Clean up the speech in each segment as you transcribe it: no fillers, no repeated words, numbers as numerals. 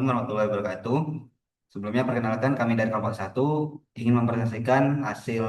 Assalamualaikum warahmatullahi wabarakatuh. Sebelumnya perkenalkan kami dari kelompok satu ingin mempresentasikan hasil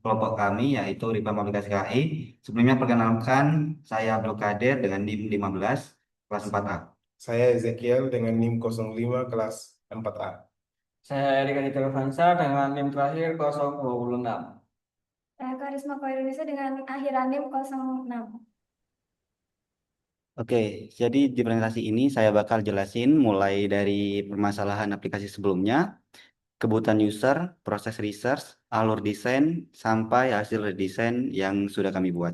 kelompok kami yaitu Rifam Aplikasi KAI. Sebelumnya perkenalkan saya Abdul Kadir dengan NIM 15 kelas 4A. Saya Ezekiel dengan NIM 05 kelas 4A. Saya Erika Dita Novansa dengan NIM terakhir 026. Karisma Koirunisa dengan akhiran NIM 06. Oke, jadi di presentasi ini saya bakal jelasin mulai dari permasalahan aplikasi sebelumnya, kebutuhan user, proses research, alur desain, sampai hasil redesign yang sudah kami buat.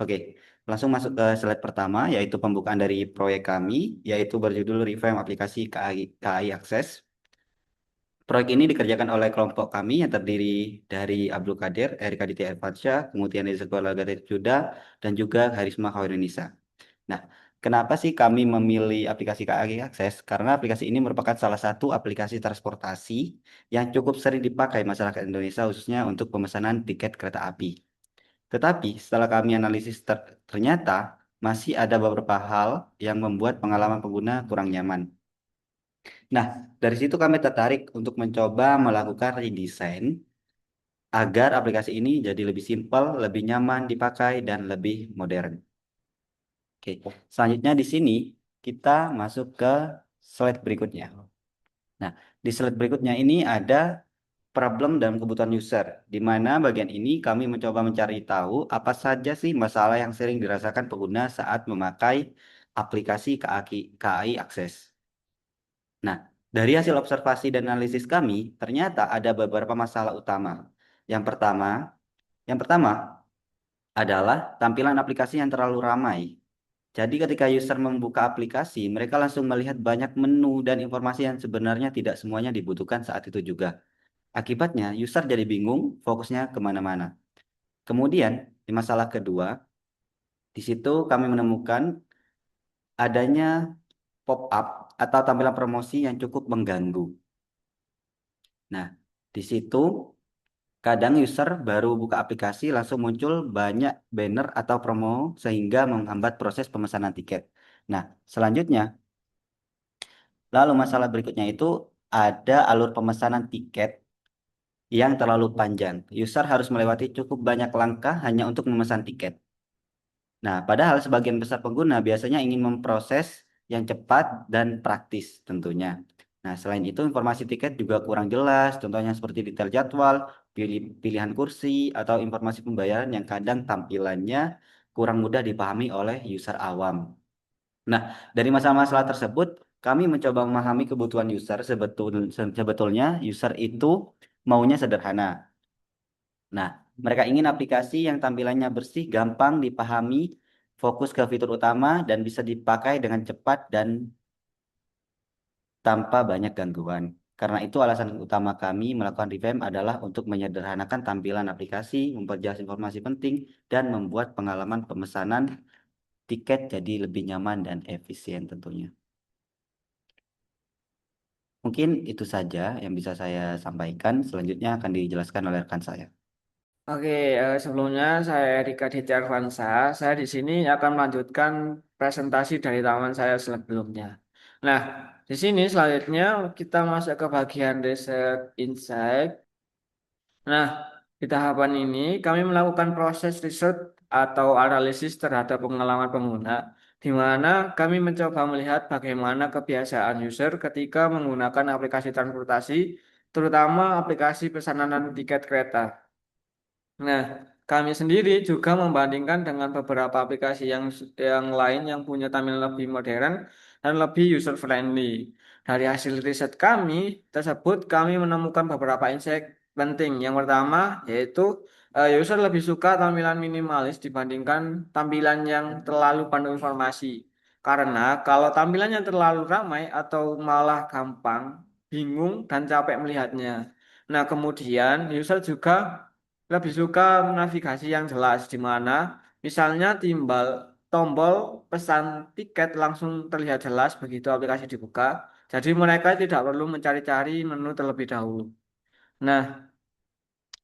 Oke, langsung masuk ke slide pertama, yaitu pembukaan dari proyek kami, yaitu berjudul Revamp Aplikasi KAI Akses. Proyek ini dikerjakan oleh kelompok kami yang terdiri dari Abdul Kadir, Erika Ditya Irfansyah, kemudian Ezekiel Gatot Juda, dan juga Harisma Khairunisa. Nah, kenapa sih kami memilih aplikasi KAI Akses? Karena aplikasi ini merupakan salah satu aplikasi transportasi yang cukup sering dipakai masyarakat Indonesia, khususnya untuk pemesanan tiket kereta api. Tetapi setelah kami analisis ternyata masih ada beberapa hal yang membuat pengalaman pengguna kurang nyaman. Nah, dari situ kami tertarik untuk mencoba melakukan redesign agar aplikasi ini jadi lebih simpel, lebih nyaman dipakai, dan lebih modern. Oke, selanjutnya di sini kita masuk ke slide berikutnya. Nah, di slide berikutnya ini ada problem dan kebutuhan user, di mana bagian ini kami mencoba mencari tahu apa saja sih masalah yang sering dirasakan pengguna saat memakai aplikasi KAI Akses. Nah, dari hasil observasi dan analisis kami, ternyata ada beberapa masalah utama. Yang pertama, yang pertama adalah tampilan aplikasi yang terlalu ramai. Jadi ketika user membuka aplikasi, mereka langsung melihat banyak menu dan informasi yang sebenarnya tidak semuanya dibutuhkan saat itu juga. Akibatnya, user jadi bingung, fokusnya kemana-mana. Kemudian, di masalah kedua, di situ kami menemukan adanya pop-up atau tampilan promosi yang cukup mengganggu. Nah, di situ kadang user baru buka aplikasi langsung muncul banyak banner atau promo sehingga menghambat proses pemesanan tiket. Nah, selanjutnya, lalu masalah berikutnya itu ada alur pemesanan tiket yang terlalu panjang. User harus melewati cukup banyak langkah hanya untuk memesan tiket. Nah, padahal sebagian besar pengguna biasanya ingin memproses yang cepat dan praktis tentunya. Nah, selain itu informasi tiket juga kurang jelas, contohnya seperti detail jadwal, pilihan kursi, atau informasi pembayaran yang kadang tampilannya kurang mudah dipahami oleh user awam. Nah, dari masalah-masalah tersebut, kami mencoba memahami kebutuhan user sebetulnya user itu maunya sederhana. Nah, mereka ingin aplikasi yang tampilannya bersih, gampang dipahami, fokus ke fitur utama, dan bisa dipakai dengan cepat dan tanpa banyak gangguan. Karena itu alasan utama kami melakukan revamp adalah untuk menyederhanakan tampilan aplikasi, memperjelas informasi penting, dan membuat pengalaman pemesanan tiket jadi lebih nyaman dan efisien tentunya. Mungkin itu saja yang bisa saya sampaikan. Selanjutnya akan dijelaskan oleh rekan saya. Oke, sebelumnya saya Erika Dita Novansa. Saya di sini akan melanjutkan presentasi dari taman saya sebelumnya. Nah, di sini selanjutnya kita masuk ke bagian Research Insight. Nah, di tahapan ini kami melakukan proses riset atau analisis terhadap pengalaman pengguna, di mana kami mencoba melihat bagaimana kebiasaan user ketika menggunakan aplikasi transportasi, terutama aplikasi pesanan tiket kereta. Nah, kami sendiri juga membandingkan dengan beberapa aplikasi yang lain yang punya tampilan lebih modern dan lebih user friendly. Dari hasil riset kami tersebut, kami menemukan beberapa insight penting. Yang pertama yaitu user lebih suka tampilan minimalis dibandingkan tampilan yang terlalu penuh informasi. Karena kalau tampilannya terlalu ramai atau malah gampang, bingung dan capek melihatnya. Nah, kemudian user juga lebih suka navigasi yang jelas, di mana misalnya tombol pesan tiket langsung terlihat jelas begitu aplikasi dibuka. Jadi mereka tidak perlu mencari-cari menu terlebih dahulu. Nah,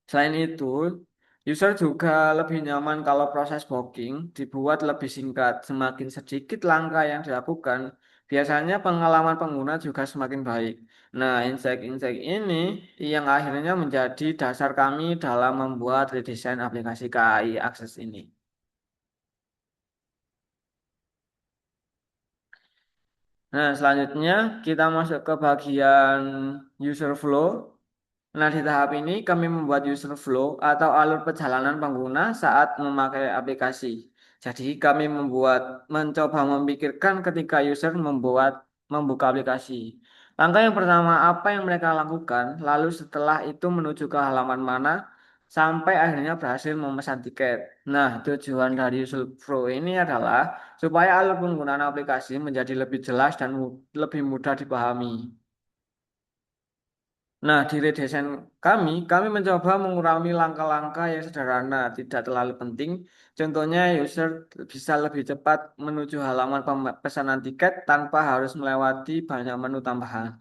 selain itu, user juga lebih nyaman kalau proses booking dibuat lebih singkat. Semakin sedikit langkah yang dilakukan, biasanya pengalaman pengguna juga semakin baik. Nah, insight-insight ini yang akhirnya menjadi dasar kami dalam membuat redesign aplikasi KAI Akses ini. Nah, selanjutnya kita masuk ke bagian user flow. Nah, di tahap ini kami membuat user flow atau alur perjalanan pengguna saat memakai aplikasi. Jadi, kami mencoba memikirkan ketika user membuka aplikasi. Langkah yang pertama, apa yang mereka lakukan, lalu setelah itu menuju ke halaman mana, sampai akhirnya berhasil memesan tiket. Nah, tujuan dari user flow ini adalah supaya alur penggunaan aplikasi menjadi lebih jelas dan lebih mudah dipahami. Nah, di redesign kami mencoba mengurangi langkah-langkah yang sederhana, tidak terlalu penting. Contohnya, user bisa lebih cepat menuju halaman pesanan tiket tanpa harus melewati banyak menu tambahan.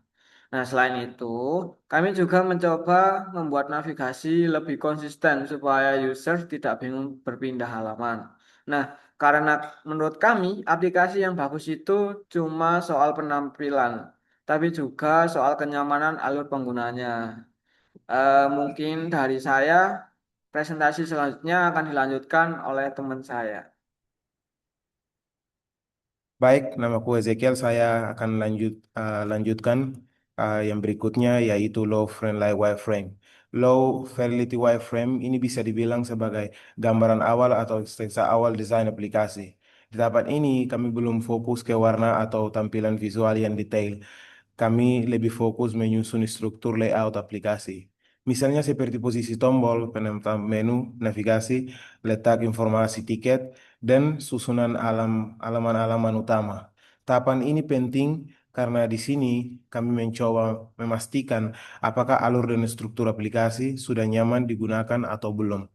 Nah, selain itu, kami juga mencoba membuat navigasi lebih konsisten supaya user tidak bingung berpindah halaman. Nah, karena menurut kami, aplikasi yang bagus itu cuma soal penampilan, tapi juga soal kenyamanan alur penggunanya. Mungkin dari saya, presentasi selanjutnya akan dilanjutkan oleh teman saya. Baik, namaku Ezekiel. Saya akan lanjutkan yang berikutnya, yaitu Low Friendly Wireframe. Low Fidelity Wireframe ini bisa dibilang sebagai gambaran awal atau sketsa awal desain aplikasi. Di tahap ini kami belum fokus ke warna atau tampilan visual yang detail. Kami lebih fokus menyusun struktur layout aplikasi. Misalnya seperti posisi tombol, penempatan menu, navigasi, letak informasi tiket, dan susunan halaman-halaman utama. Tahapan ini penting karena di sini kami mencoba memastikan apakah alur dan struktur aplikasi sudah nyaman digunakan atau belum.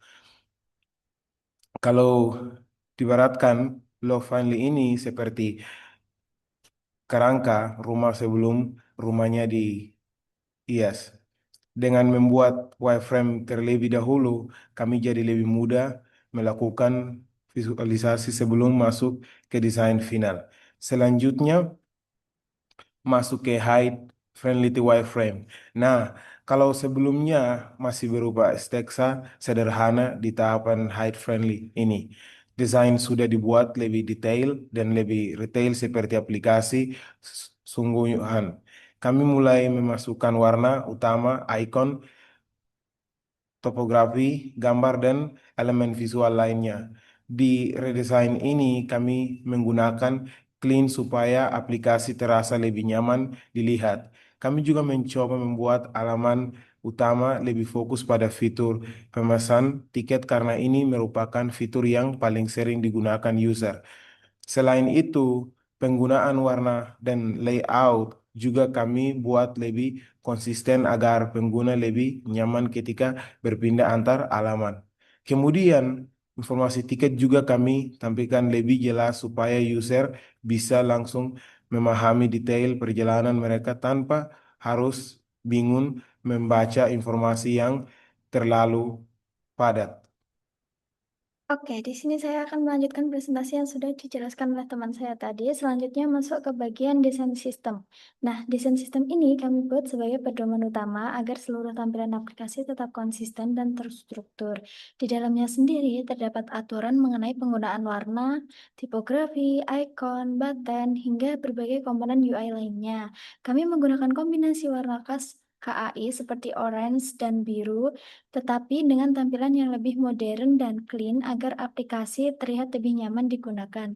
Kalau dibaratkan, low friendly ini seperti kerangka rumah sebelum rumahnya dihias. Dengan membuat wireframe terlebih dahulu, kami jadi lebih mudah melakukan visualisasi sebelum masuk ke desain final. Selanjutnya, masuk ke height friendly wireframe. Nah, kalau sebelumnya masih berupa sketsa sederhana di tahapan height friendly ini, desain sudah dibuat lebih detail dan lebih retail seperti aplikasi sungguhan. Kami mulai memasukkan warna utama, icon, topografi, gambar, dan elemen visual lainnya. Di redesign ini kami menggunakan clean supaya aplikasi terasa lebih nyaman dilihat. Kami juga mencoba membuat halaman utama lebih fokus pada fitur pemesan tiket karena ini merupakan fitur yang paling sering digunakan user. Selain itu, penggunaan warna dan layout juga kami buat lebih konsisten agar pengguna lebih nyaman ketika berpindah antar halaman. Kemudian, informasi tiket juga kami tampilkan lebih jelas supaya user bisa langsung memahami detail perjalanan mereka tanpa harus bingung membaca informasi yang terlalu padat. Oke, di sini saya akan melanjutkan presentasi yang sudah dijelaskan oleh teman saya tadi. Selanjutnya masuk ke bagian desain sistem. Nah, desain sistem ini kami buat sebagai pedoman utama agar seluruh tampilan aplikasi tetap konsisten dan terstruktur. Di dalamnya sendiri terdapat aturan mengenai penggunaan warna, tipografi, icon, button, hingga berbagai komponen UI lainnya. Kami menggunakan kombinasi warna khas KAI seperti orange dan biru, tetapi dengan tampilan yang lebih modern dan clean agar aplikasi terlihat lebih nyaman digunakan.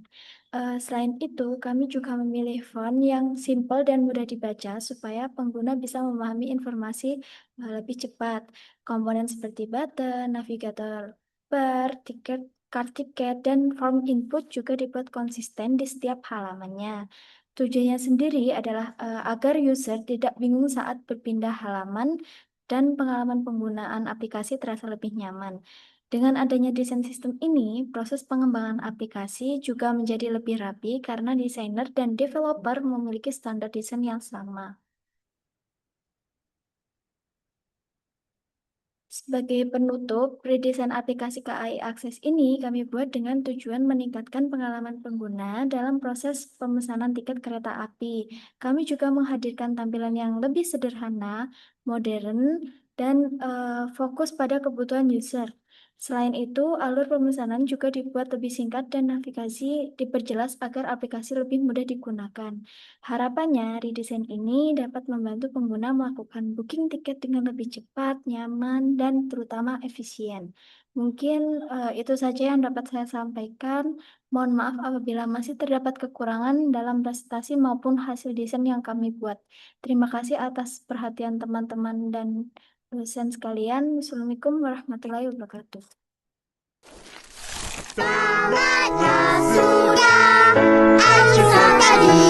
Selain itu, kami juga memilih font yang simple dan mudah dibaca supaya pengguna bisa memahami informasi lebih cepat. Komponen seperti button, navigator bar, tiket, card tiket, dan form input juga dibuat konsisten di setiap halamannya. Tujuannya sendiri adalah agar user tidak bingung saat berpindah halaman dan pengalaman penggunaan aplikasi terasa lebih nyaman. Dengan adanya desain sistem ini, proses pengembangan aplikasi juga menjadi lebih rapi karena desainer dan developer memiliki standar desain yang sama. Sebagai penutup, redesign aplikasi KAI Akses ini kami buat dengan tujuan meningkatkan pengalaman pengguna dalam proses pemesanan tiket kereta api. Kami juga menghadirkan tampilan yang lebih sederhana, modern, dan fokus pada kebutuhan user. Selain itu, alur pemesanan juga dibuat lebih singkat dan navigasi diperjelas agar aplikasi lebih mudah digunakan. Harapannya, redesign ini dapat membantu pengguna melakukan booking tiket dengan lebih cepat, nyaman, dan terutama efisien. Mungkin itu saja yang dapat saya sampaikan. Mohon maaf apabila masih terdapat kekurangan dalam presentasi maupun hasil desain yang kami buat. Terima kasih atas perhatian teman-teman dan dosen sekalian. Assalamualaikum warahmatullahi wabarakatuh. Tamatlah sudah acara tadi.